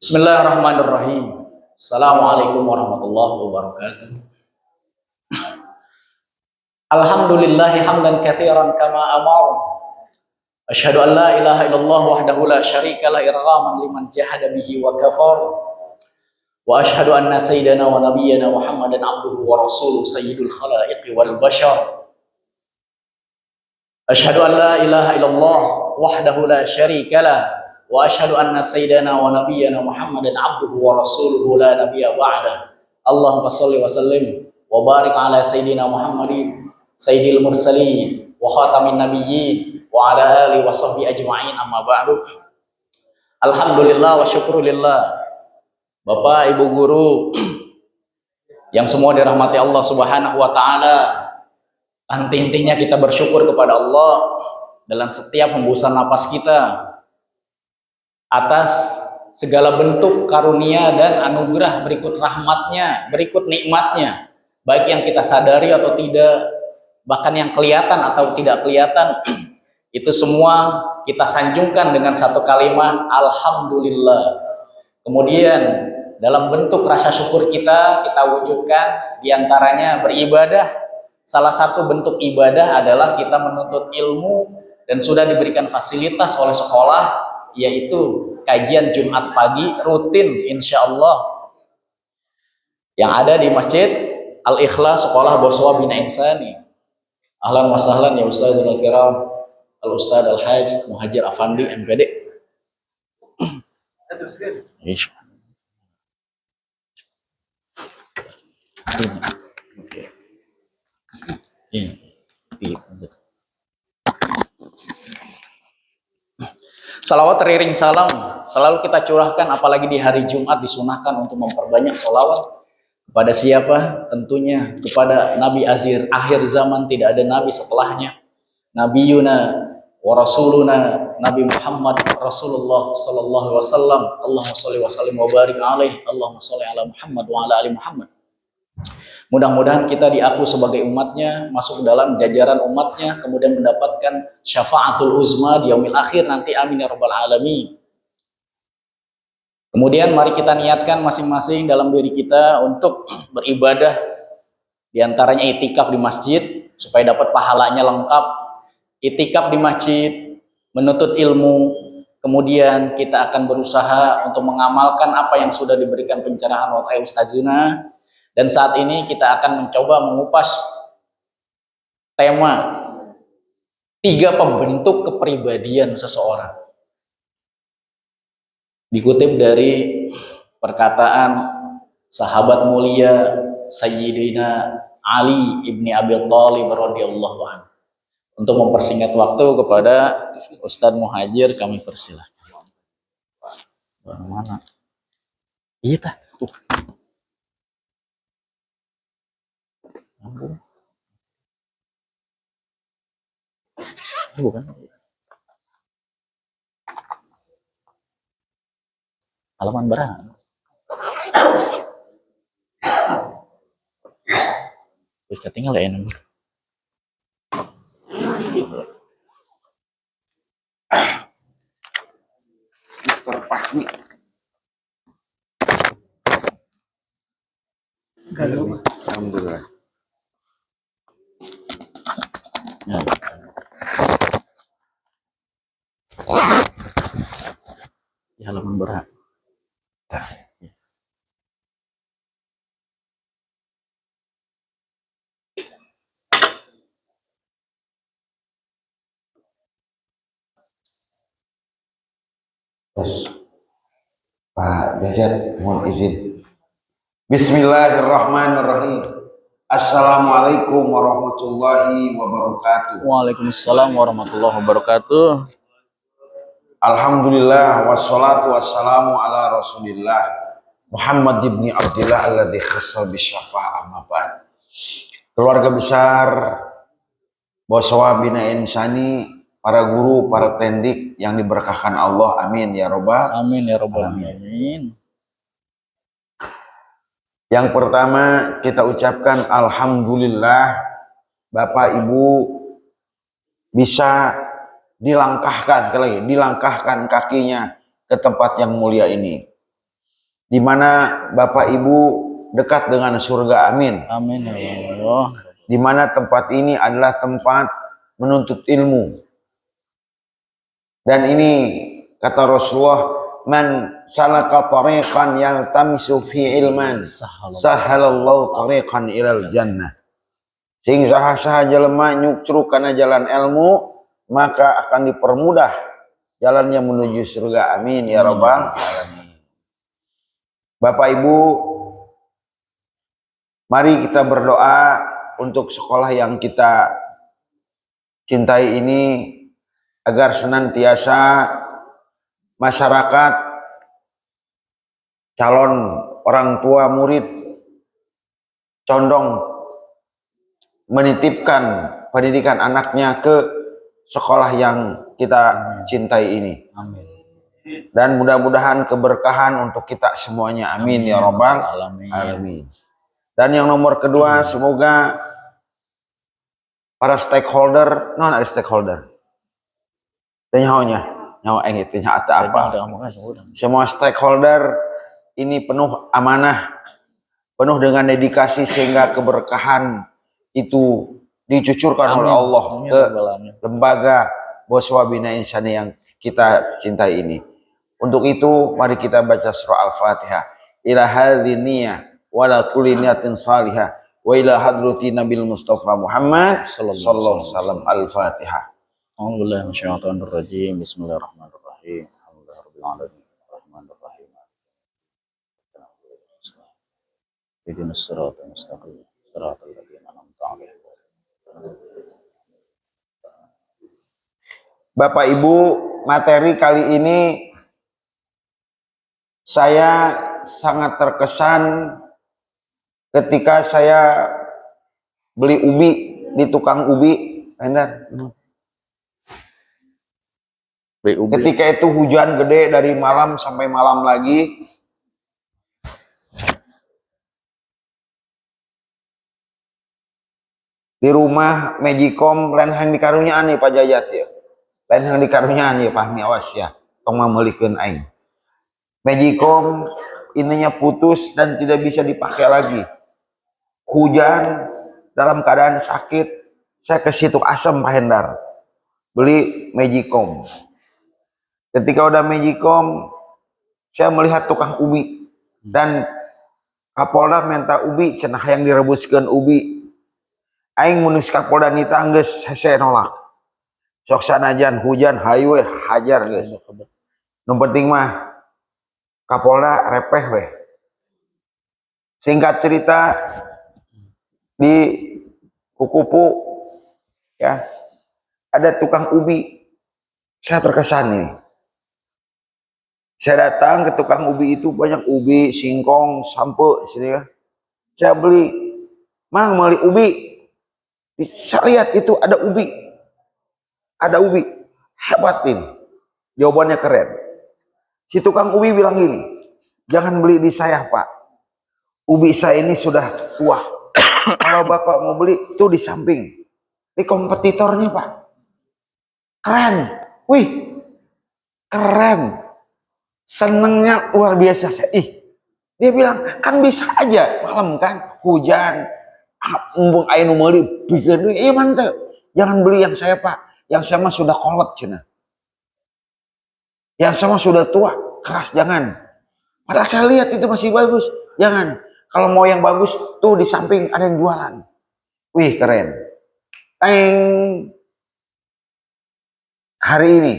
Bismillahirrahmanirrahim. Assalamualaikum warahmatullahi wabarakatuh. Alhamdulillahi hamdan katsiran kama amar. Asyhadu an la ilaha illallah wahdahu la syarika la irghaman liman jahada bihi wa kafar. Wa asyhadu anna sayyidana wa nabiyyana Muhammadan abduhu wa rasuluhu sayyidul khalaiqi wal bashar. Asyhadu an la ilaha illallah wahdahu la syarika lah. Wa asyhadu anna sayyidana wa nabiyyana Muhammadan abduhu wa rasuluhu la nabiyya ba'da. Allahumma shalli wa sallim wa barik ala sayyidina Muhammadin sayyidil mursalin wa khatamin nabiyyin wa ala alihi wa sahbihi ajma'in, amma ba'du. Alhamdulillah wa syukurillah. Bapak, Ibu guru yang semua dirahmati Allah Subhanahu wa taala, henti-hentinya kita bersyukur kepada Allah dalam setiap hembusan napas kita atas segala bentuk karunia dan anugerah, berikut rahmatnya, berikut nikmatnya, baik yang kita sadari atau tidak, bahkan yang kelihatan atau tidak kelihatan. Itu semua kita sanjungkan dengan satu kalimat Alhamdulillah. Kemudian dalam bentuk rasa syukur kita wujudkan diantaranya beribadah. Salah satu bentuk ibadah adalah kita menuntut ilmu, dan sudah diberikan fasilitas oleh sekolah, yaitu kajian Jumat pagi rutin insya Allah yang ada di Masjid Al-Ikhlas Sekolah Boswa Bina Insani. Ahlan wa sahlan ya Ustadzul Kiram Al-Ustadz Al-Hajj Muhajir Afandi MPD. Salawat teriring salam selalu kita curahkan, apalagi di hari Jumat disunahkan untuk memperbanyak salawat kepada siapa? Tentunya kepada Nabi akhir zaman, tidak ada Nabi setelahnya. Nabi Yuna wa Rasuluna Nabi Muhammad Rasulullah Sallallahu Alaihi Wasallam. Allahumma sholli wa sallim wa barik alaih. Allahumma sholli ala Muhammad wa ala ali Muhammad. Mudah-mudahan kita diaku sebagai umatnya, masuk dalam jajaran umatnya, kemudian mendapatkan syafaatul uzma di yaumil akhir nanti, amin ya rabbal alamin. Kemudian mari kita niatkan masing-masing dalam diri kita untuk beribadah, diantaranya itikaf di masjid supaya dapat pahalanya lengkap. Itikaf di masjid, menuntut ilmu, kemudian kita akan berusaha untuk mengamalkan apa yang sudah diberikan pencerahan oleh Ustazuna. Dan saat ini kita akan mencoba mengupas tema 3 pembentuk kepribadian seseorang. Dikutip dari perkataan sahabat mulia Sayyidina Ali ibni Abi Thalib radhiyallahu anhu. Untuk mempersingkat waktu kepada Ustadz Muhajir, kami persilahkan. Mana? Iya tah. Bukan. Halaman berapa? Terus ketinggalan ya. Mister Fahmi. Alhamdulillah. Ya. Di halaman berapa? Pak Jajat, mohon izin. Bismillahirrahmanirrahim. Assalamualaikum warahmatullahi wabarakatuh. Waalaikumsalam warahmatullahi wabarakatuh. Alhamdulillah wassalatu wassalamu ala Rasulillah Muhammad ibni Abdillah alladzi khassa bisyafa'ah, amma ba'd. Keluarga besar Boswa Bina Insani, para guru, para tendik yang diberkahkan Allah, amin ya robbal Amin ya robbal alamin. Yang pertama kita ucapkan alhamdulillah, Bapak Ibu bisa dilangkahkan kakinya ke tempat yang mulia ini. di mana Bapak Ibu dekat dengan surga. Amin. Amin ya Allah. Di mana tempat ini adalah tempat menuntut ilmu. Dan ini kata Rasulullah, man salaka tariqan yaltamisu fi ilman sahalallahu tariqan ilal jannah. Sing saha-saha jelema nyucruk kana jalan ilmu, maka akan dipermudah jalannya menuju surga. Amin ya rabbal alamin. Bapak Ibu, mari kita berdoa untuk sekolah yang kita cintai ini, agar senantiasa masyarakat, calon orang tua murid condong menitipkan pendidikan anaknya ke sekolah yang kita cintai ini. Amin. Dan mudah-mudahan keberkahan untuk kita semuanya. Amin ya rabbal alamin. Dan yang nomor kedua, semoga para stakeholder, non ada stakeholder, nyawa itu apa? Semua stakeholder ini penuh amanah, penuh dengan dedikasi, sehingga keberkahan itu dicucurkan oleh Allah ke lembaga Boswa Bina Insani yang kita cintai ini. Untuk itu mari kita baca surah Al-Fatihah. Ila hadziniyah wala kulli niyatin salihah wa ila hadrati Nabil Mustafa Muhammad sallallahu alaihi wasallam. Al-Fatihah. Alhamdulillah minasyaitonir rajim. Bismillahirrahmanirrahim. Alhamdulillahirabbil alamin. Arrahmanirrahim. Ihdinas siratal mustaqim. Siratal ladzina an'amta 'alaihim. Bapak Ibu, materi kali ini saya sangat terkesan ketika saya beli ubi di tukang ubi. Ketika itu hujan gede dari malam sampai malam lagi. Di rumah Magicom lain yang dikarunyaan nih Pak Jayat ya. Lain yang dikarunyaan ya Pak Miawas ya. Tong mamelikeun aing. Magicom ininya putus dan tidak bisa dipakai lagi. Hujan, dalam keadaan sakit, saya ke situ Asem Pak Hendar. Beli Magicom. Ketika udah Magicom, saya melihat tukang ubi dan Kapolda minta ubi, cenah yang direbuskan ubi. Aing mun Kapolda nita geus hese nolak. Sok sanajan hujan hayu we hajar geus. Nu penting mah Kapolda repeh we. Singkat cerita, di Kukupu ya ada tukang ubi. Saya terkesan nih. Saya datang ke tukang ubi itu, banyak ubi, singkong, sampo, sini ya. Saya beli, mang beli ubi. Saya lihat itu ada ubi, hebat ini. Jawabannya keren. Si tukang ubi bilang gini, jangan beli di saya Pak. Ubi saya ini sudah tua. Kalau Bapak mau beli, tuh di samping. Di kompetitornya Pak. Keren. Wih, keren. Senengnya luar biasa saya. Dia bilang kan bisa aja malam kan hujan, mumpung aya nu meuli pikeun iya mantep. Jangan beli yang saya Pak. Yang saya mah sudah kolot cenah. Yang saya mah sudah tua, keras jangan. Padahal saya lihat itu masih bagus. Jangan. Kalau mau yang bagus tuh di samping ada yang jualan. Wih, keren. Teng. Hari ini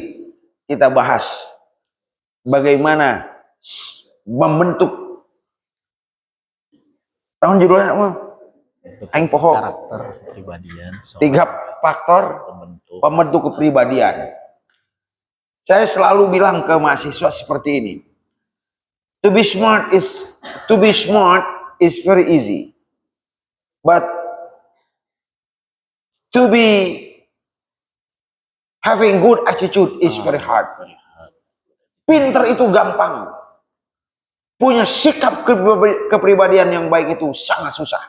kita bahas bagaimana membentuk tahun judulnya apa? Aing poho. Karakter kepribadian. 3 faktor pembentuk kepribadian. Saya selalu bilang ke mahasiswa seperti ini. To be smart is very easy. But to be having good attitude is very hard. Pinter itu gampang. Punya sikap kepribadian yang baik itu sangat susah.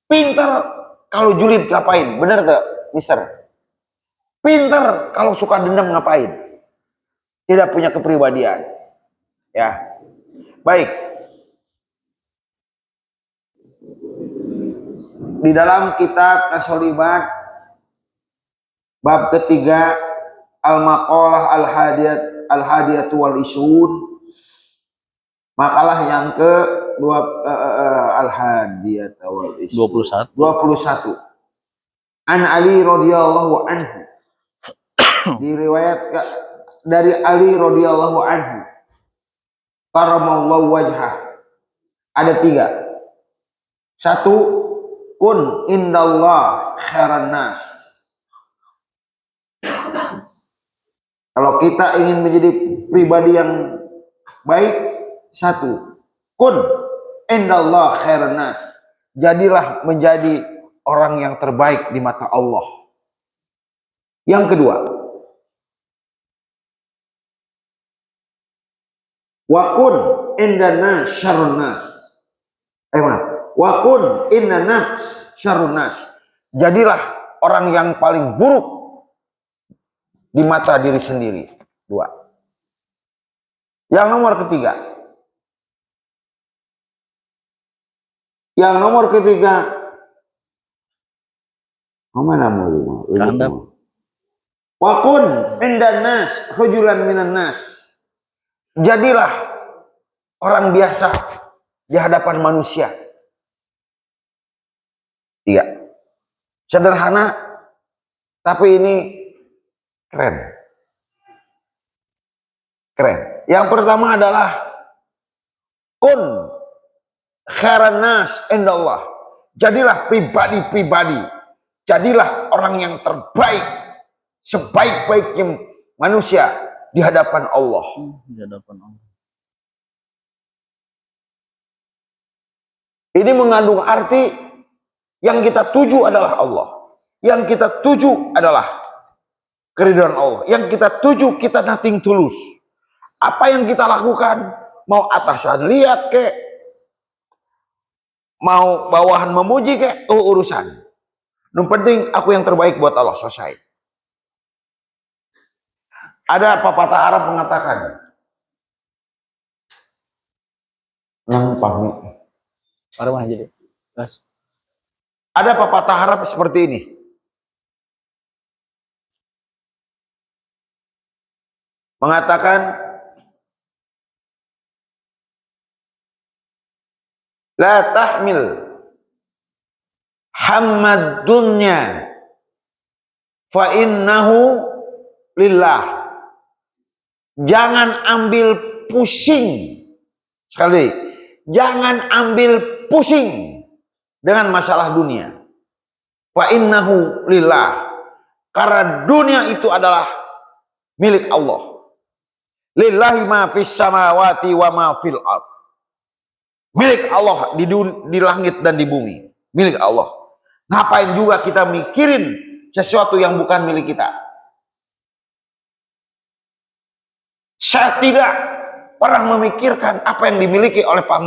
Pinter kalau julid ngapain? Bener tuh, Mister? Pinter kalau suka dendam ngapain? Tidak punya kepribadian. Ya. Baik. di dalam kitab Nasolibat bab ketiga al-maqalah al-hadiyatu wal isyun, makalah yang ke al-hadiyatu wal isyun 21. An Ali radhiyallahu anhu, diriwayat dari Ali radhiyallahu anhu, karamallahu wajhah, ada 3. 1, kun indallah khairan nas. Kalau kita ingin menjadi pribadi yang baik, 1, kun indallah khairan nas. Jadilah menjadi orang yang terbaik di mata Allah. Yang kedua, wa kun indana syarrun nas. Wa kun inna nafs syarrun nas. Jadilah orang yang paling buruk di mata diri sendiri. 2. Yang nomor ketiga. Mana mau? Wa kun indan nas rajulan minan nas. Jadilah orang biasa di hadapan manusia. 3. Sederhana, tapi ini keren. Yang pertama adalah kun khairan nas indallah. Jadilah pribadi. Jadilah orang yang terbaik, sebaik-baiknya manusia di hadapan Allah. Ini mengandung arti yang kita tuju adalah Allah. Yang kita tuju adalah keridhaan Allah. Yang kita tuju, kita nothing tulus. Apa yang kita lakukan, mau atasan lihat kek, mau bawahan memuji kek, urusan. Yang penting aku yang terbaik buat Allah, selesai. Ada pepatah Arab mengatakan, ada pepatah Arab seperti ini. Mengatakan, la tahmil hammad dunya fa innahu lillah. Jangan ambil pusing. Sekali, jangan ambil pusing dengan masalah dunia. Fa innahu lillah. Karena dunia itu adalah milik Allah. Lillahi ma fis samawati wa ma fil ard. Milik Allah di langit dan di bumi. Milik Allah. Ngapain juga kita mikirin sesuatu yang bukan milik kita? Saya tidak pernah memikirkan apa yang dimiliki oleh Pak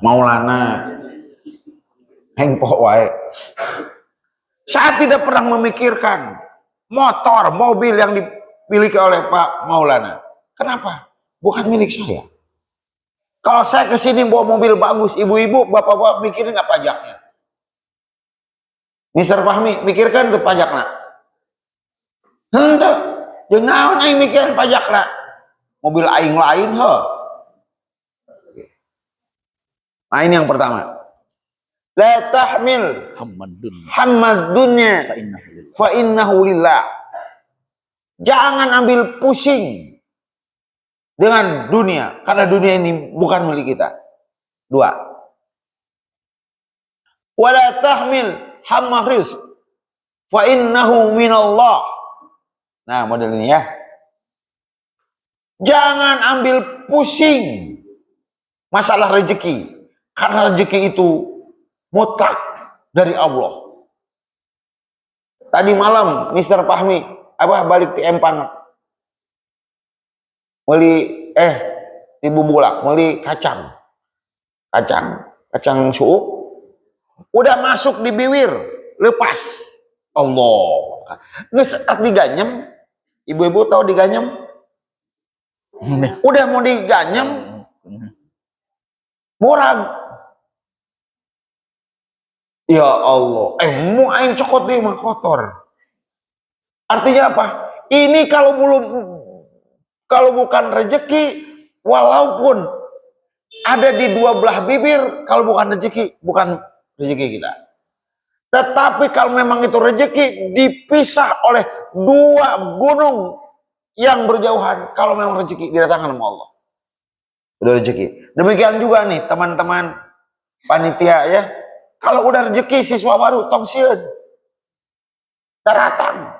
Maulana. Hengpok wae. Saya tidak pernah memikirkan motor, mobil yang dimiliki oleh Pak Maulana. Kenapa? Bukan milik saya. Kalau saya kesini bawa mobil bagus, ibu-ibu, bapak-bapak mikirin nggak pajaknya? Mister Fahmi, mikirkan ke pajaknya? Henteu, jeung naon aing mikirin pajakna? Mobil aing lain he. Nah, ini yang pertama. La tahmil hammad dunya fa innahu lillah. Jangan ambil pusing dengan dunia, karena dunia ini bukan milik kita. 2. Wala tahmil hamma rizq fa innahu minallah. Nah, model ini ya. Jangan ambil pusing masalah rezeki, karena rezeki itu mutlak dari Allah. Tadi malam Mister Fahmi balik di Empang, beli ibu bulak, beli kacang suuk, udah masuk di bibir, lepas. Allah, ngesetak diganyem. Ibu-ibu tahu diganyem? Udah mau diganyem, Murag. Ya Allah, mau aing cokot dia mah kotor. Artinya apa? Ini kalau bukan rezeki, walaupun ada di dua belah bibir, kalau bukan rezeki kita. Tetapi kalau memang itu rezeki, dipisah oleh dua gunung yang berjauhan. Kalau memang rezeki didatangkan sama Allah, udah rezeki. Demikian juga nih teman-teman panitia ya. Kalau udah rezeki siswa baru tong sieun. Daratan.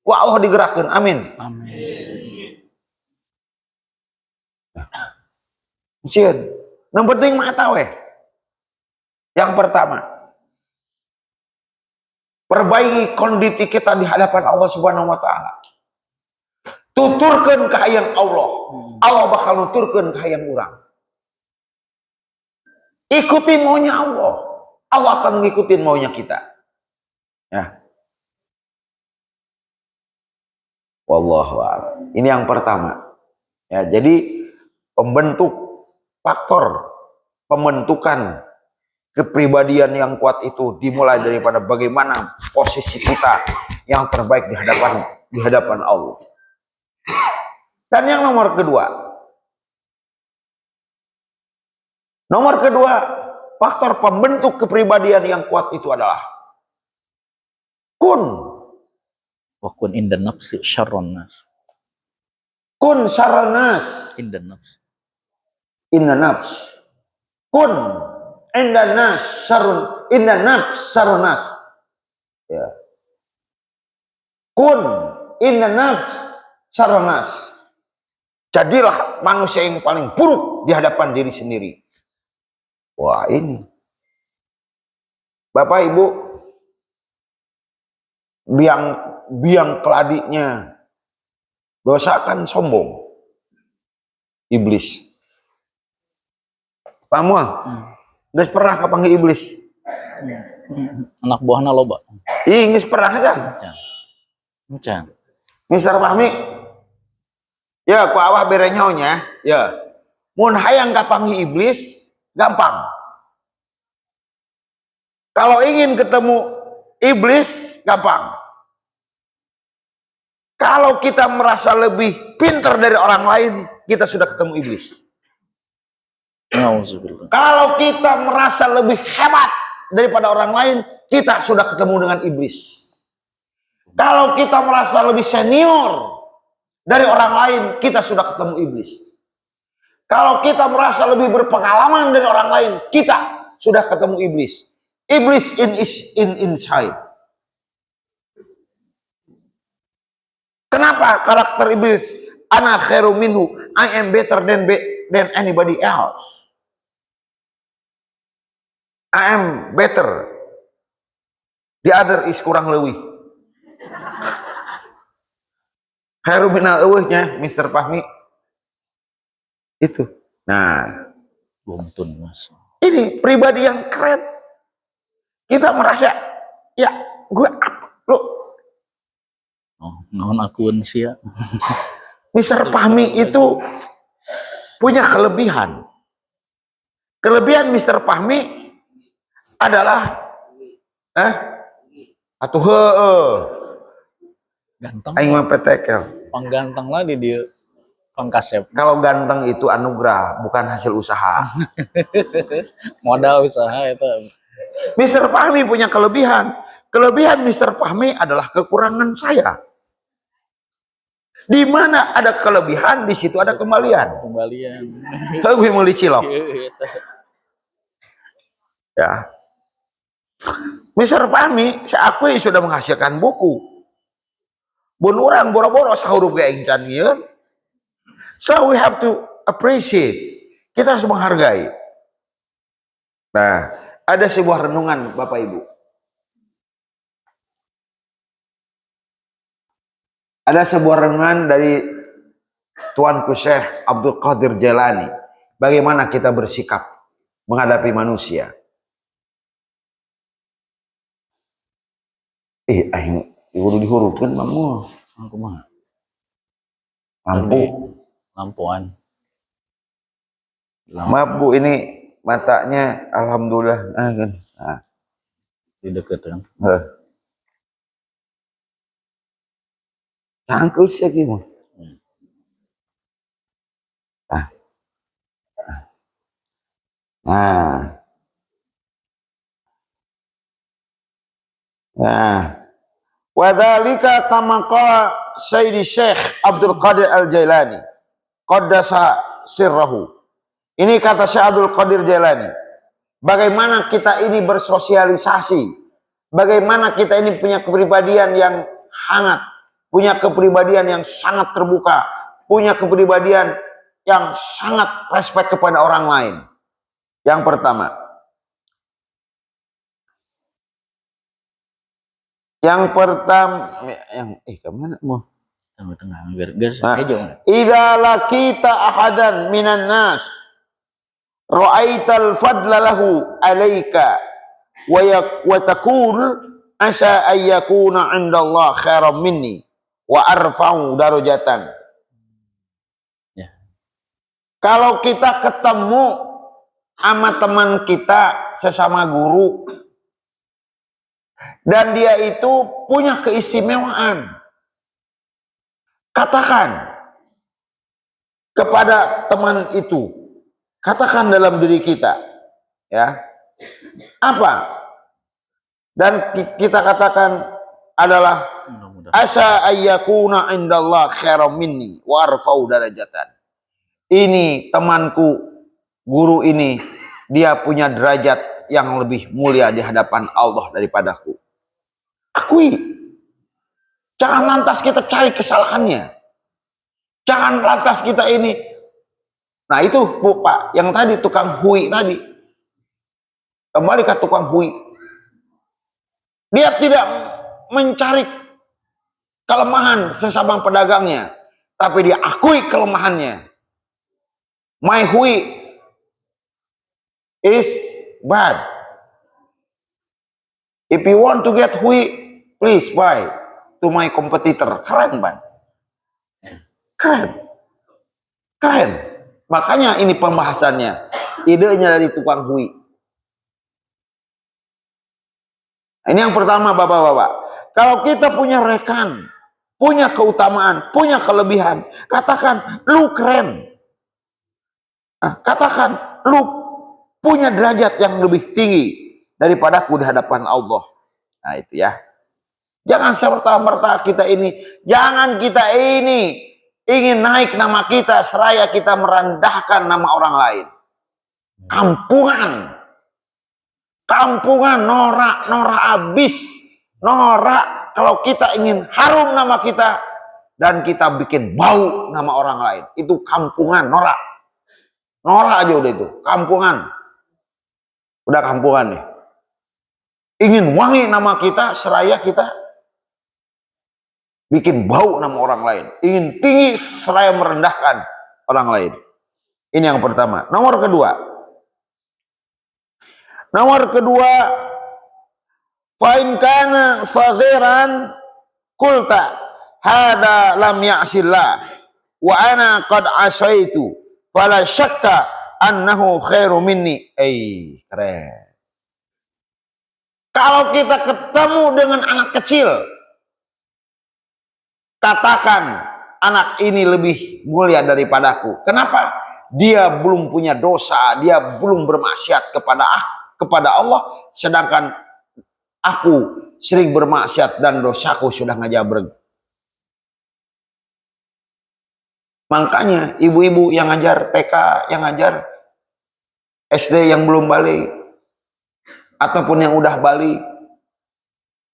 Wah Allah digerakkan. Amin. Amin. Sieun. Yang penting mah eta weh. Yang pertama, perbaiki kondisi kita di hadapan Allah Subhanahu wa taala. Tuturkeun ka hayang Allah. Allah bakal nuturkeun ka hayang urang. Ikuti maunya Allah. Allah akan ngikutin maunya kita. Ya. Wallahu a'lam. Ini yang pertama. Ya, jadi faktor pembentukan kepribadian yang kuat itu dimulai daripada bagaimana posisi kita yang terbaik di hadapan Allah. Dan yang nomor kedua, faktor pembentuk kepribadian yang kuat itu adalah kun Wakun inda nafsi syarron nas. Kun syarranas Inda nafsi. inna nafs. Kun inda nas syarrun inna nafs syarrunas. Ya. Kun inna nafs syarrunas. Jadilah manusia yang paling buruk di hadapan diri sendiri. Wah ini. Bapak Ibu, biang keladiknya dosa kan sombong. Iblis. Kamu geus pernah kapanggil iblis? Anak buahna loba. Ih, geus pernah kan? Encan. Mister Fahmi. Ya, ku awah bere nyaonya, ya. Mun hayang kapanggil iblis, gampang. Kalau ingin ketemu iblis, gampang. Kalau kita merasa lebih pintar dari orang lain, kita sudah ketemu iblis. Kalau kita merasa lebih hebat daripada orang lain, kita sudah ketemu dengan iblis. Kalau kita merasa lebih senior dari orang lain, kita sudah ketemu iblis. Kalau kita merasa lebih berpengalaman dari orang lain, kita sudah ketemu iblis. Iblis inside. Kenapa karakter iblis? Ana khairu minhu. I am better than anybody else. I am better. The other is kurang leuwih. Khairu minal eueuhnya Mr. Fahmi. Itu. Nah, Buntun mas. ini pribadi yang keren. Kita merasa ya, gue apa? Lo Non akun sia. Mr. Fahmi itu punya kelebihan. Kelebihan Mr. Fahmi adalah atuh Ganteng. aing mah petekel. Pangganteng lah di dia. Pangkasep. Kalau ganteng itu anugerah, bukan hasil usaha. Modal usaha itu. Mr. Fahmi punya kelebihan. Kelebihan Mr. Fahmi adalah kekurangan saya. Di mana ada kelebihan, di situ ada kembalian. Kembalian. Lebih meuli cilok. Ya. Mr. Fahmi, saya akui sudah menghasilkan buku. Bun urang boro-boro sahurup ge aing can ieu. So we have to appreciate. Kita harus menghargai. Nah, ada sebuah renungan Bapak Ibu. Ada sebuah renungan dari Tuanku Syekh Abdul Qadir Jailani. Bagaimana kita bersikap menghadapi manusia. Aing kudu dihurupkeun mamu. Aku mah. Lampu. Lampuan. Maaf Bu, ini matanya alhamdulillah. Nah, Di deket kan. Cangkel sih gimana? Nah, nah, nah. Wadhalika kama qala Sayyidi Syekh Abdul Qadir Al-Jailani qaddasa sirrahu. Ini kata Syekh Abdul Qadir Jailani. Bagaimana kita ini bersosialisasi, bagaimana kita ini punya kepribadian yang hangat, punya kepribadian yang sangat terbuka, punya kepribadian yang sangat respect kepada orang lain. Yang pertama, kemana mau? Tengah-tengah, biar Idza laqita ahadan minan nas ra'aital fadla lahu alaika wa taqul asa ayyakuna 'indallah khairan minni wa arfa'u darajatan. Ya. Kalau kita ketemu sama teman kita sesama guru dan dia itu punya keistimewaan, katakan kepada teman itu, katakan dalam diri kita, ya, apa? Dan kita katakan adalah asa ayyakuna indallah khairan minni wa arfa'u darajatan. Ini temanku, guru ini, dia punya derajat yang lebih mulia di hadapan Allah daripadaku. Akui. Jangan lantas kita cari kesalahannya. Jangan lantas kita ini. Nah itu Bu Pak, yang tadi tukang hui tadi. Kembali ke tukang hui. Dia tidak mencari kelemahan sesama pedagangnya, tapi dia akui kelemahannya. My hui is bad. If you want to get hui, please buy to my competitor. Keren Bang. Keren. Keren. Makanya ini pembahasannya. Idenya dari tukang hui. Ini yang pertama Bapak-bapak. Kalau kita punya rekan, punya keutamaan, punya kelebihan, katakan lu keren. Nah, katakan lu punya derajat yang lebih tinggi daripadaku di hadapan Allah. Nah itu ya. Jangan serta-merta kita ini, jangan kita ini ingin naik nama kita seraya kita merendahkan nama orang lain. Kampungan. Kampungan, norak abis. Norak kalau kita ingin harum nama kita dan kita bikin bau nama orang lain. Itu kampungan, norak. Norak aja udah itu, kampungan. Udah kampungan nih. Ingin wangi nama kita seraya kita bikin bau nama orang lain. Ingin tinggi seraya merendahkan orang lain. Ini yang pertama. Nomor kedua, fa'in kana saghiran kulta hada lam ya'sillah wa ana qad asaitu fala syakka annahu khairu minni. Keren. Kalau kita ketemu dengan anak kecil, katakan anak ini lebih mulia daripadaku. Kenapa? Dia belum punya dosa, dia belum bermaksiat kepada Allah, sedangkan aku sering bermaksiat dan dosaku sudah ngajabreg. Makanya ibu-ibu yang ngajar TK, yang ngajar SD yang belum balik, ataupun yang udah balik,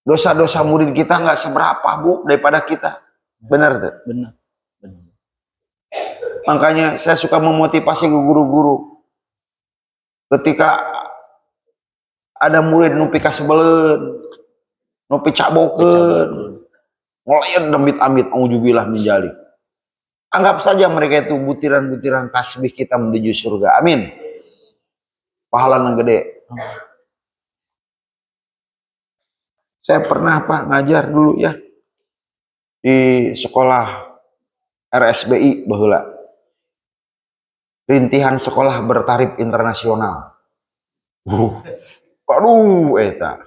dosa-dosa murid kita nggak seberapa Bu daripada kita. Benar tuh? Benar. Makanya saya suka memotivasi guru-guru. Ketika ada murid nupi kasebelen, nupi cabokeun, ngelayan damit-amit, auzubillah min dzalik. Anggap saja mereka itu butiran-butiran tasbih kita menuju surga. Amin. Pahala yang gede. Saya pernah Pak ngajar dulu ya di sekolah RSBI baheula. rintihan sekolah bertarif internasional. Aduh, eta.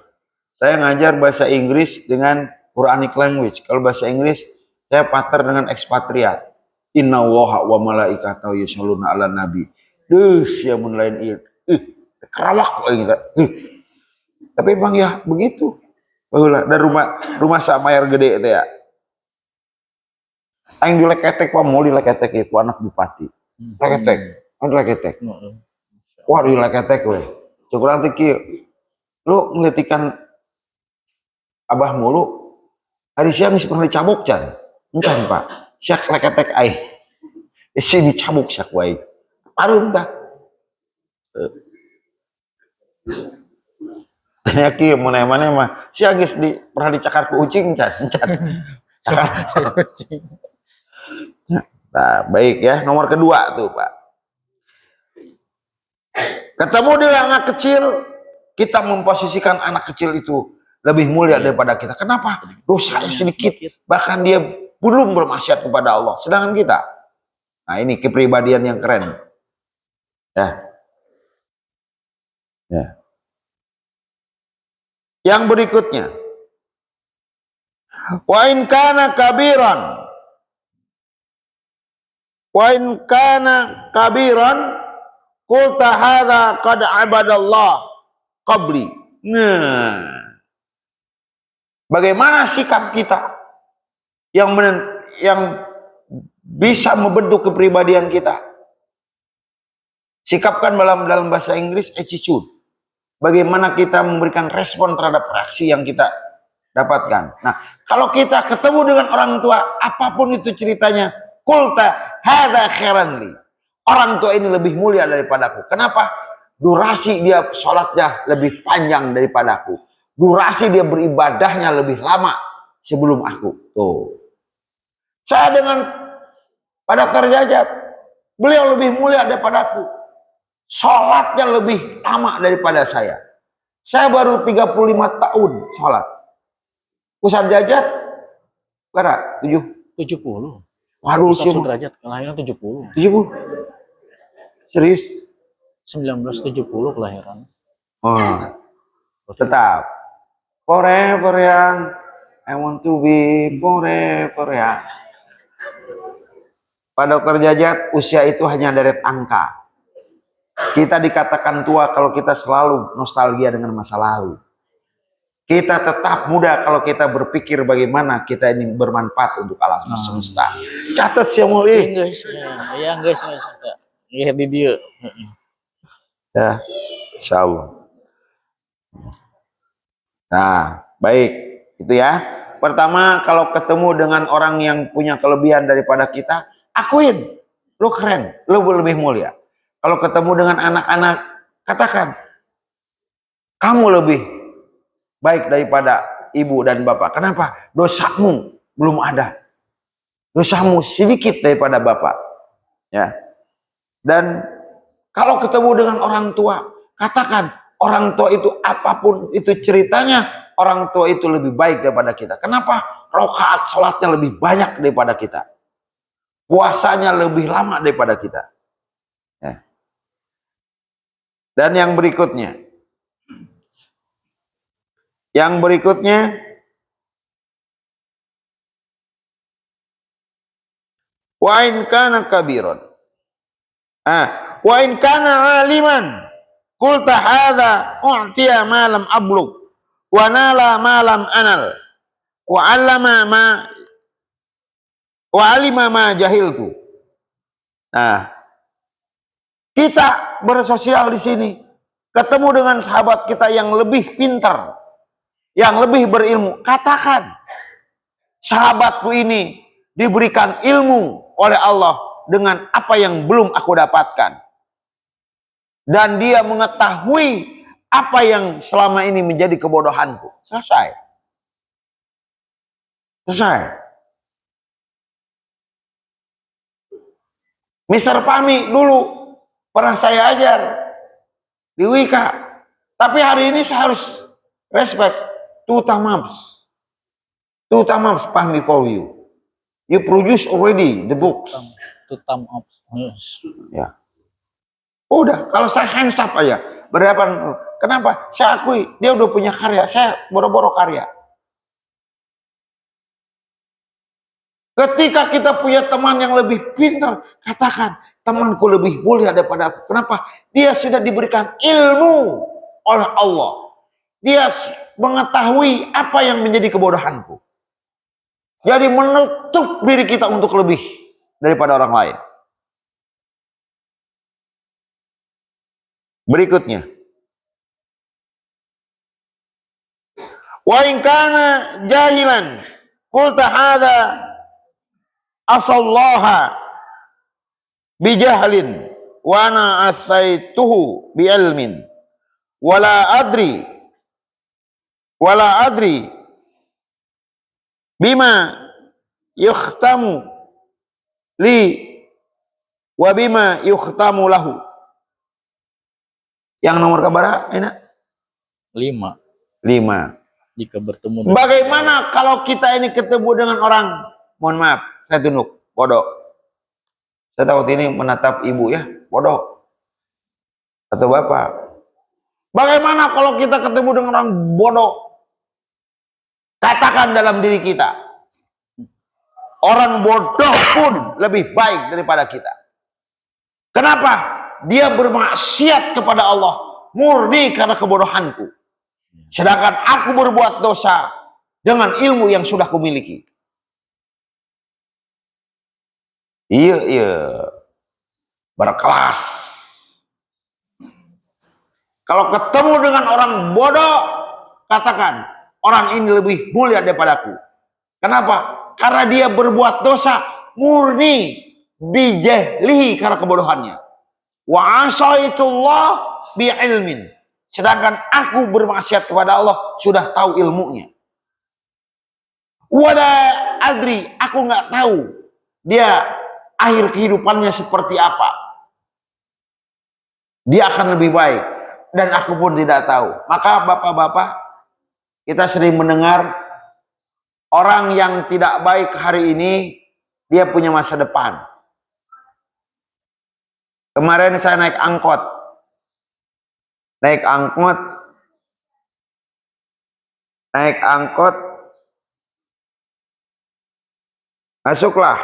Saya ngajar bahasa Inggris dengan Quranic language. Kalau bahasa Inggris, saya partner dengan ekspatriat. Inna woha wa malaikatahu yusholluna ala nabi. Duh, ya mun lain ieu. Kerawak we kita. Tapi emang ya begitu. Baheula dan rumah samayar gede teh ya. Aing dileketek pa mau dileketek ku anak bupati. Leketek, leketek. Wah, dileketek we. Cukuran teh kieu. Lu ngelitikan abah mulu. Hari siang geus pernah dicabuk can. Encan, Pak. Siak leketek aing. Isi dicabuk sak wae. Parum tah. Tanya kieu mana mah siak geus pernah dicakar ku ucing can. Cakar. Nah, baik ya. Nomor kedua tuh, Pak. Ketemu dengan anak kecil, kita memposisikan anak kecil itu lebih mulia daripada kita. Kenapa? Dosanya sedikit, bahkan dia belum bermaksiat kepada Allah. Sedangkan kita, nah ini kepribadian yang keren. Ya. Yang berikutnya, wa in kana kabiran, qulta hadza qad abadallah qabli. Nah, bagaimana sikap kita yang bisa membentuk kepribadian kita? Sikapkan dalam bahasa Inggris attitude. Bagaimana kita memberikan respon terhadap reaksi yang kita dapatkan. Nah, kalau kita ketemu dengan orang tua, apapun itu ceritanya, qulta hadza khairan li. Orang tua ini lebih mulia daripadaku. Kenapa? Durasi dia sholatnya lebih panjang daripadaku. Durasi dia beribadahnya lebih lama sebelum aku. Tuh. Saya dengan Pak Dr. Jajat, beliau lebih mulia daripadaku. Sholatnya lebih lama daripada saya. Saya baru 35 tahun sholat. Ustaz Jajat, berapa? 70. Waduh, Ustaz Sudrajat kelahiran 70. 70. Serius? 1970 kelahiran. Oh, tetap. Forever young, I want to be forever young. Pak Dr. Jajat, usia itu hanya deret angka. Kita dikatakan tua kalau kita selalu nostalgia dengan masa lalu. Kita tetap muda kalau kita berpikir bagaimana kita ini bermanfaat untuk alam semesta. Catat sih mulai. Iya guys. Iya di dia. Ya, insya Allah. Nah, baik. Itu ya. Pertama, kalau ketemu dengan orang yang punya kelebihan daripada kita, akuin. Lu keren, lu lebih mulia. Kalau ketemu dengan anak-anak, katakan, kamu lebih baik daripada ibu dan bapak. Kenapa? Dosamu belum ada. Dosamu sedikit daripada bapak. Ya. Dan kalau ketemu dengan orang tua, katakan, orang tua itu apapun itu ceritanya, orang tua itu lebih baik daripada kita. Kenapa? Rakaat sholatnya lebih banyak daripada kita. Puasanya lebih lama daripada kita. Ya. Dan yang berikutnya. Wa in kana kabiran. Wa in kana aliman. Qulta hadza u'tiya ma lam ablugh wa nala ma lam anal wa 'alima ma jahiltu. Nah, kita bersosial di sini ketemu dengan sahabat kita yang lebih pintar, yang lebih berilmu. Katakan, sahabatku ini diberikan ilmu oleh Allah dengan apa yang belum aku dapatkan. Dan dia mengetahui apa yang selama ini menjadi kebodohanku. Selesai. Mr. Fahmi dulu pernah saya ajar di Wika. Tapi hari ini saya harus respect two thumbs Fahmi for you. You produce already the books. Two thumbs up. Ya. Udah, kalau saya hands up aja, berhadapan, kenapa? Saya akui, dia udah punya karya, saya boro-boro karya. Ketika kita punya teman yang lebih pintar, katakan, temanku lebih mulia daripada aku. Kenapa? Dia sudah diberikan ilmu oleh Allah. Dia mengetahui apa yang menjadi kebodohanku. Jadi menutup diri kita untuk lebih daripada orang lain. Berikutnya, wa in kana jahilan qulta hadza asallaha bijahlin wa ana asaituhu bi ilmin wala adri bima yukhtamu li wa bima yukhtamu lahu. Yang nomor keberapa? Enak? 5. 5. Jika bertemu dengan Bagaimana kalau kita ini ketemu dengan orang, mohon maaf, saya tunduk, bodoh. Saya takut ini menatap ibu ya, bodoh. Atau bapak. Bagaimana kalau kita ketemu dengan orang bodoh? Katakan dalam diri kita, orang bodoh pun lebih baik daripada kita. Kenapa? Dia bermaksiat kepada Allah murni karena kebodohanku. Sedangkan aku berbuat dosa dengan ilmu yang sudah kumiliki. Iya. Berkelas. Kalau ketemu dengan orang bodoh, katakan, orang ini lebih mulia daripadaku. Kenapa? Karena dia berbuat dosa murni bijahlihi karena kebodohannya. Wa asaitullah bi ilmin. Sedangkan aku bermaksiat kepada Allah sudah tahu ilmunya. Wala adri, aku nggak tahu dia akhir kehidupannya seperti apa. Dia akan lebih baik dan aku pun tidak tahu. Maka bapak-bapak, kita sering mendengar orang yang tidak baik hari ini dia punya masa depan. Kemarin saya naik angkot, masuklah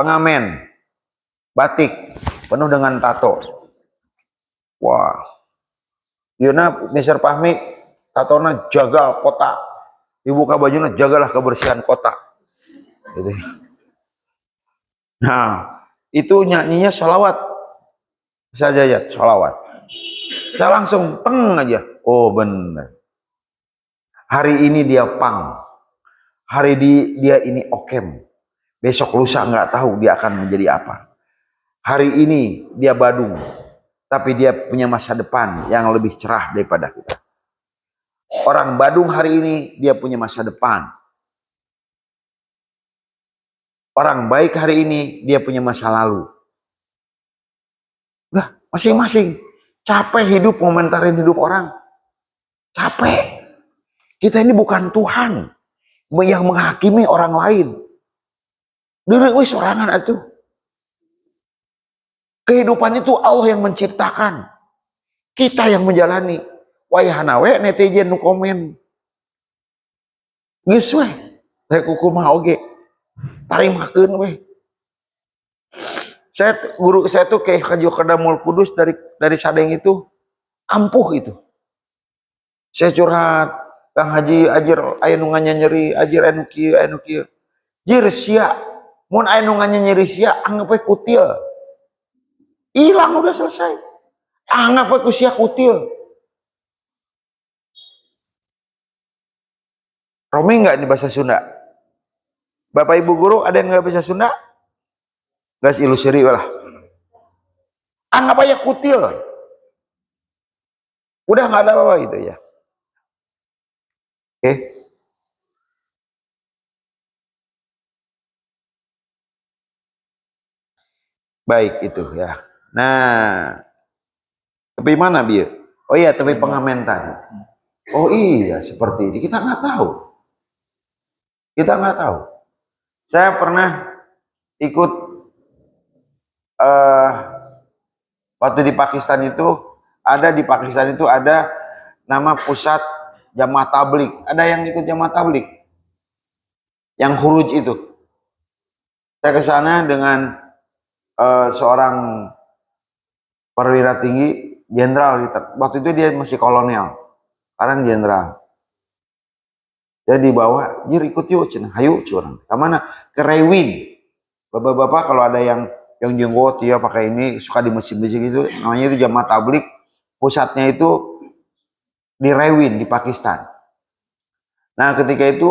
pengamen batik penuh dengan tato. Wah, Yuna Mr. Fahmi tatona jaga kota, dibuka bajunya jagalah kebersihan kota gitu. Nah itu nyanyinya sholawat saja ya, sholawat. Saya langsung teng aja, oh benar, hari ini dia pang, hari dia ini okem, besok lusa nggak tahu dia akan menjadi apa. Hari ini dia badung, tapi dia punya masa depan yang lebih cerah daripada kita. Orang badung hari ini dia punya masa depan. Orang baik hari ini dia punya masa lalu. Nah, masing-masing. Capek hidup komentarin hidup orang. Capek. Kita ini bukan Tuhan yang menghakimi orang lain. Dulu sorangan atuh. Kehidupan itu Allah yang menciptakan. Kita yang menjalani. Wayahna we netizen nu komen. Geus we. Rek kumaha oge. Tarimakeun we. Guru saya tuh kayak Haji Khadamul Kudus dari Sadeng itu ampuh itu. Saya curhat, Kang Haji ajir aya nu nyeri, ajir anu kieu. Jir sia, mun aya nu nyeri sia anggap we kutil. Hilang udah selesai. Anggap we ku sia kutil. Romi enggak di bahasa Sunda? Bapak Ibu guru ada yang enggak bisa Sunda? Gas ilusiri lah. Anggap aja kutil. Udah nggak ada apa-apa gitu ya. Oke. Baik itu ya. Nah, tapi mana Bieu? Oh iya, tapi pengamen tadi. Oh iya, seperti ini. Kita nggak tahu. Saya pernah ikut Waktu di Pakistan itu ada nama pusat Jamaah Tablik. Ada yang ikut Jamaah Tablik. Yang khuruj itu. Saya ke sana dengan seorang perwira tinggi, jenderal gitu. Waktu itu dia masih kolonel. Sekarang jenderal. Dia dibawa, "Jir ikut yuk, cina. Hayu curang. Kemana? Ke Rewin. Bapak-bapak kalau ada yang jenggot ya pakai ini suka di masjid-masjid gitu, namanya itu Jamaah Tablik. Pusatnya itu di Rewin di Pakistan. Nah ketika itu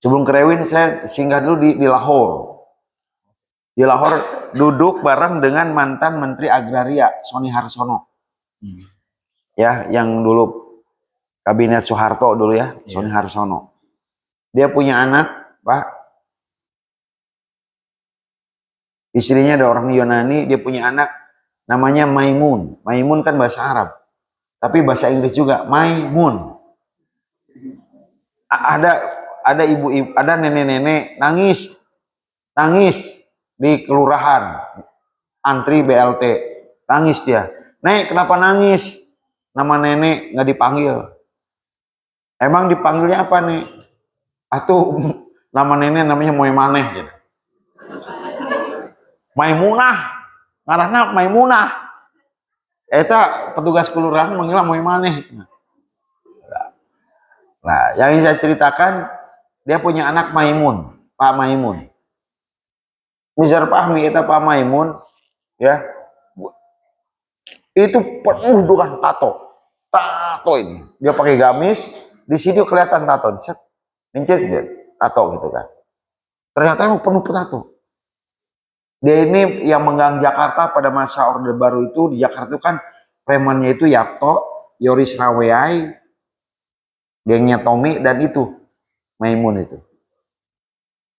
sebelum ke Rewin saya singgah dulu di Lahore. Di Lahore duduk bareng dengan mantan Menteri Agraria Sony Harsono. Ya, yang dulu kabinet Soeharto dulu ya, Sony Harsono. Dia punya anak, Pak. Istrinya ada orang Yunani, dia punya anak namanya Maimun. Maimun kan bahasa Arab. Tapi bahasa Inggris juga, Maimun. Ada ibu-ibu, ada nenek-nenek nangis di kelurahan, antri BLT, nangis dia. "Nek, kenapa nangis?" Nama nenek nggak dipanggil. Emang dipanggilnya apa nih? Atau nama nenek namanya Moemaneh gitu. Maimunah, ngaranna Maimunah. Eta petugas kelurahan manggilnya Moemaneh. Nah, yang saya ceritakan, dia punya anak Maimun, Pak Maimun. Misal pahmi eta Pak Maimun, ya, itu penuh dengan tato ini. Dia pakai gamis, di sini kelihatan tato, set, mencet dia, tato gitu kan. Ternyata emang penuh tato. Dia ini yang menggang Jakarta pada masa Orde Baru itu. Di Jakarta itu kan premannya itu Yakto, Yoris Raweai, gengnya Tommy, dan itu Maimun itu.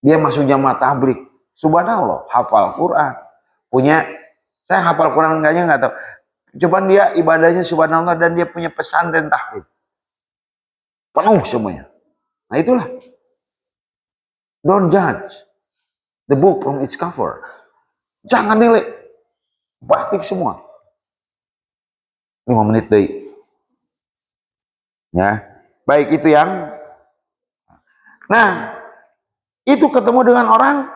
Dia masuk Jamaah Tablik. Subhanallah, hafal Quran. Saya hafal Quran enggaknya nggak tahu. Cuman dia ibadahnya subhanallah dan dia punya pesantren tahfidz. Penuh semuanya. Nah itulah. Don't judge the book from its cover. Jangan nilai. Batik semua. 5 menit deh. Ya. Baik itu yang. Nah, itu ketemu dengan orang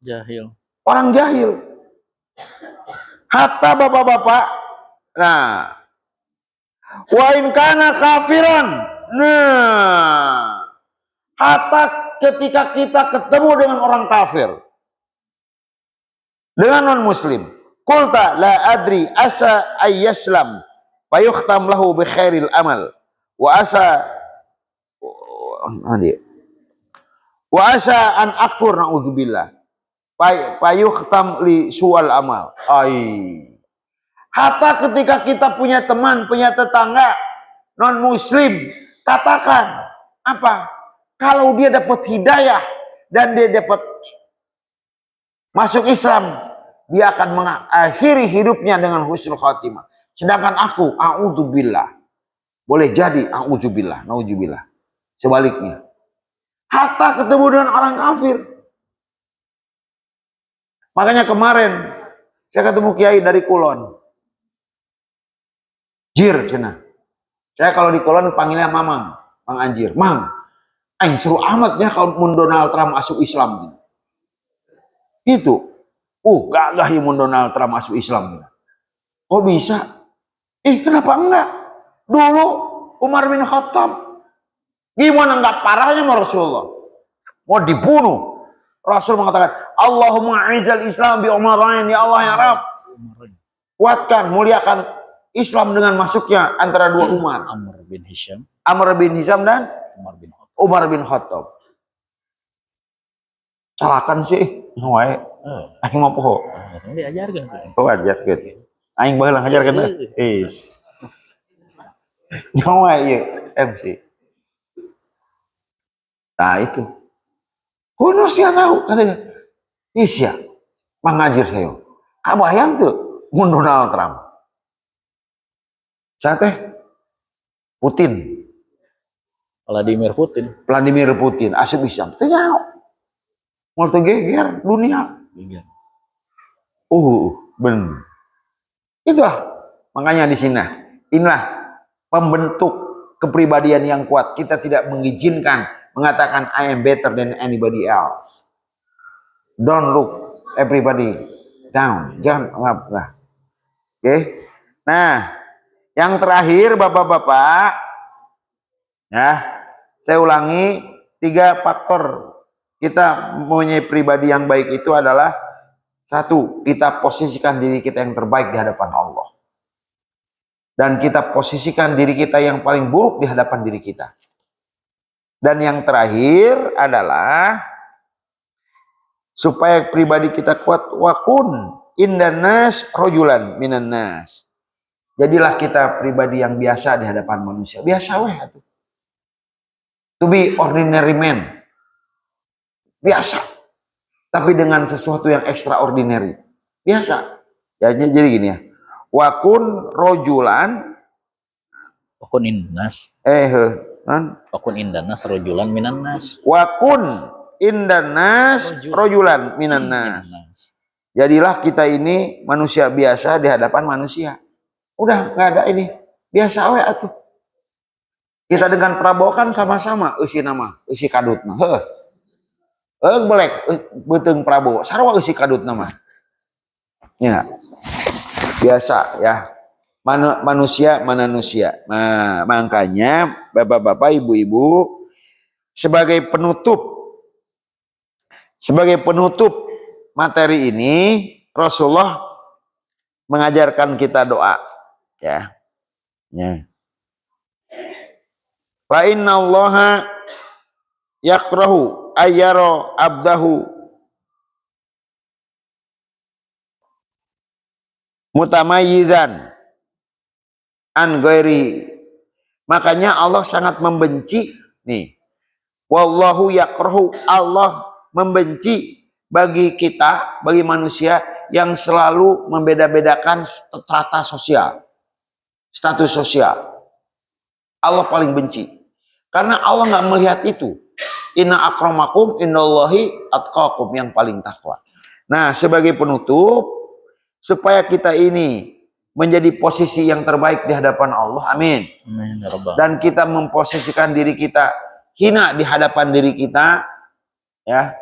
Jahil. Orang jahil. Hatta bapak-bapak. Nah, wa in kana kafiran. Nah, hatta ketika kita ketemu dengan orang kafir, dengan non muslim, qulta la adri asa ayyaslam fayukhtam lahu bi khairil amal wa asa an akfur na'udzubillah fayukhtam li su'al amal. Hatta ketika kita punya teman, punya tetangga non muslim, katakan apa? Kalau dia dapat hidayah dan dia dapat masuk Islam, dia akan mengakhiri hidupnya dengan husnul khatimah. Sedangkan aku, a'udzubillah, boleh jadi a'udzubillah, naudzubillah, sebaliknya. Hatta ketemu dengan orang kafir. Makanya kemarin saya ketemu kiai dari Kulon. Jir, cina. Saya kalau di Kulon panggilnya Mamang, Mang Anjir. Mang, aing seru amatnya kalau Donald Trump masuk Islam. Gitu. Gagah ya Donald Trump masuk Islam. Oh bisa? Kenapa enggak? Dulu Umar bin Khattab. Gimana enggak parahnya sama Rasulullah? Mau dibunuh. Rasul mengatakan, Allahumma a'izal Islam bi umarain, ya Allah ya Rabb. Kuatkan, muliakan Islam dengan masuknya antara dua Umar. Amr bin Hisham dan Umar bin Khattab. Calakan sih. Wae. Aing mau poho. Diajarkan. Oh, ajarkeun. Aing baheula ngajarkeun. Nyawa ieu MC. Nah itu. Kuno sia tahu katanya. Isya. Mangajir saya. Kabayang tuh mun Donald Trump. Saya teh Putin. Vladimir Putin. Asup Islam. Teu nyaho. Moal teu geger dunia. Ben. Itulah makanya di sini. Inilah pembentuk kepribadian yang kuat. Kita tidak mengizinkan mengatakan I am better than anybody else. Don't look everybody down. Jangan lah. Oke. Nah, yang terakhir Bapak-bapak, ya, saya ulangi 3 faktor kita mempunyai pribadi yang baik itu adalah: 1, kita posisikan diri kita yang terbaik di hadapan Allah. Dan kita posisikan diri kita yang paling buruk di hadapan diri kita. Dan yang terakhir adalah supaya pribadi kita kuat, wakun indanas rojulan minan nas. Jadilah kita pribadi yang biasa di hadapan manusia. Biasa weh atuh. To be ordinary man. Biasa. Tapi dengan sesuatu yang extraordinary. Biasa. Ya, jadi gini ya. Wakun rojulan. Wakun indanas. Wakun indanas rojulan minan nas. Wakun indanas rojulan minan nas. Jadilah kita ini manusia biasa di hadapan manusia. Udah nggak ada ini. Biasa we atuh. Kita dengan Prabowo kan sama-sama eusi nama, eusi kadut mah. Belek beuteung Prabowo, sarua eusi kadut nama. Ya. Biasa ya. Manusia. Nah, makanya Bapak-bapak, Ibu-ibu, sebagai penutup materi ini, Rasulullah mengajarkan kita doa, ya. Ya. Fa innallaha yakrahu ayyara abdahu mutamayyizan an ghairi. Makanya Allah sangat membenci nih. Wallahu yakrahu, Allah membenci bagi kita, bagi manusia yang selalu membeda-bedakan strata sosial, status sosial. Allah paling benci. Karena Allah nggak melihat itu. Inna akramakum innallahi atqakum, yang paling takwa. Nah, sebagai penutup, supaya kita ini menjadi posisi yang terbaik di hadapan Allah, amin. Amin ya Rabbal. Dan kita memposisikan diri kita hina di hadapan diri kita, ya.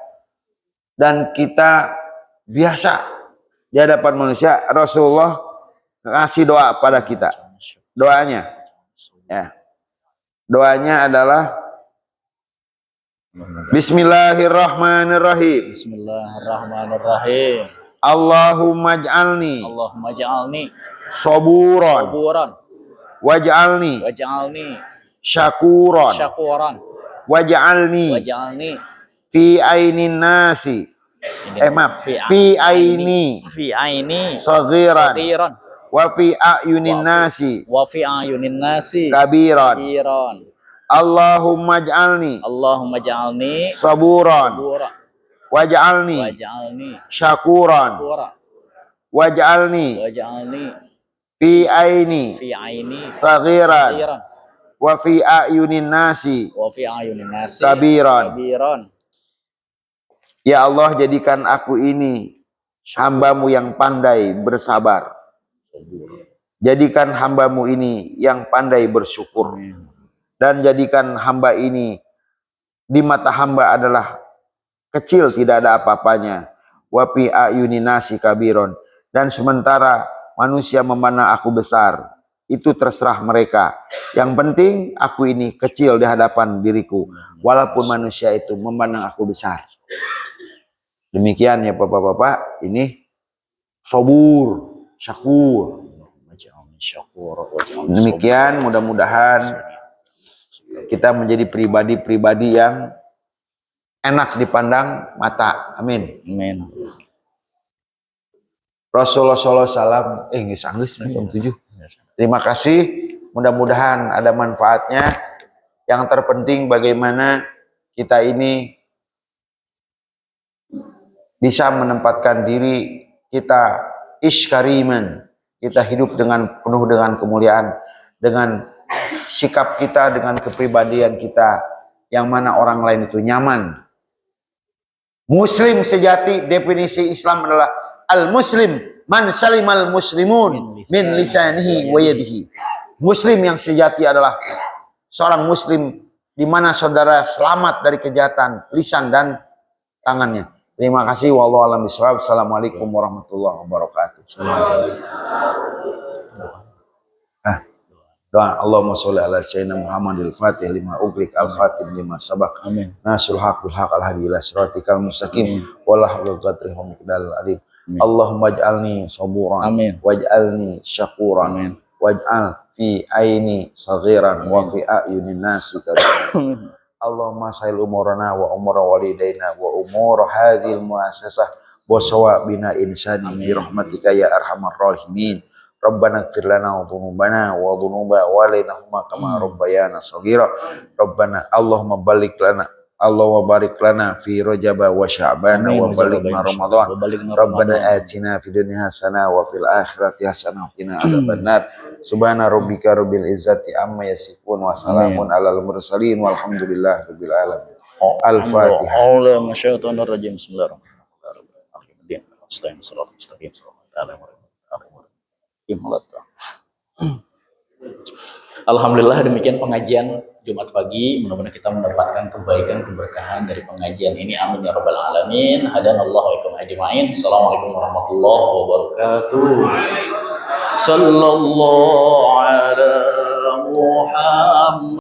Dan kita biasa di hadapan manusia. Rasulullah kasih doa pada kita. Doanya, ya. Doanya adalah Bismillahirrahmanirrahim. Bismillahirrahmanirrahim. Allahumma ij'alni Allahumma ja'alni saburan saburan waj'alni waj'alni syakuran syakuran waj'alni waj'alni fi ainin nasi fi aini saghiran saghiran wa fi ayunin nasi wa fi ayunin nasi kabiran. kabiran. Allahumma ij'alni Allahumma ja'alni saburan saburan waj'alni waj'alni syakuran syakuran waj'alni waj'alni fi aini fi aini saghiran saghiran wa fi ayunin nasi wa fi ayunin nasi kabiran. kabiran. Ya Allah, jadikan aku ini hambamu yang pandai bersabar. Jadikan hambamu ini yang pandai bersyukur. Dan jadikan hamba ini di mata hamba adalah kecil, tidak ada apa-apanya. Wa fi ayunin nasi kabiron. Dan sementara manusia memandang aku besar, itu terserah mereka. Yang penting aku ini kecil di hadapan diriku, walaupun manusia itu memandang aku besar. Demikian ya Bapak-bapak, ini sobur, syakur. Demikian, mudah-mudahan kita menjadi pribadi-pribadi yang enak dipandang mata. Amin. Amin. Rasulullah SAW, Inggris jam 7. Terima kasih, mudah-mudahan ada manfaatnya. Yang terpenting bagaimana kita ini bisa menempatkan diri kita iskariman, kita hidup dengan penuh dengan kemuliaan, dengan sikap kita, dengan kepribadian kita, yang mana orang lain itu nyaman. Muslim sejati, definisi Islam adalah al-muslim Man salimal muslimun min lisanihi wa yadihi. Muslim yang sejati adalah seorang muslim di mana saudara selamat dari kejahatan lisan dan tangannya. Terima kasih. Wallahu a'lam bishawab. Assalamualaikum warahmatullahi wabarakatuh. Doa Allahumma sholli ala sayyidina Muhammadil Fatih lima ugrik al-Fatih lima sabaq. Amin. Nasrul haqul haq al-hadi ila siratikal mustaqim. Wala haula qadri hum miqdal azim. Allahumma ij'alni saburan. Amin. Waj'alni syakuran. Amin. Waj'al fi aini saghiran wa fi a'yunin nasi kabiran. Allahumma sahil umurana wa umura walidaina wa umur hadhil muassasah wa sawabina insani bi rahmatika ya arhamar rahimin. Rabbana ighfir lana wa dhunubana wa dhunuba walainahuma kama rabbayana shaghira. Rabbana Allahumma barik lana Allahumma barik lana fi Rajab wa Sya'ban wa balighna Ramadan. Rabbana atina fid dunya hasanah wa fil akhirati hasanah wa qina adzabannar. Subhana rabbika rabbil izzati amma yasifun wa salamun alal mursalin walhamdulillahi rabbil alamin. Al-Fatihah. A'udzu minasyaitonir rajim. Bismillahirrahmanirrahim. Alhamdulillah, demikian pengajian Jumat pagi. Mudah-mudahan kita mendapatkan kebaikan, keberkahan dari pengajian ini. Amin ya rabbal alamin. Hadanallahu wa ikum ajma'in. Assalamualaikum warahmatullahi wabarakatuh. Sallallahu ala Muhammad.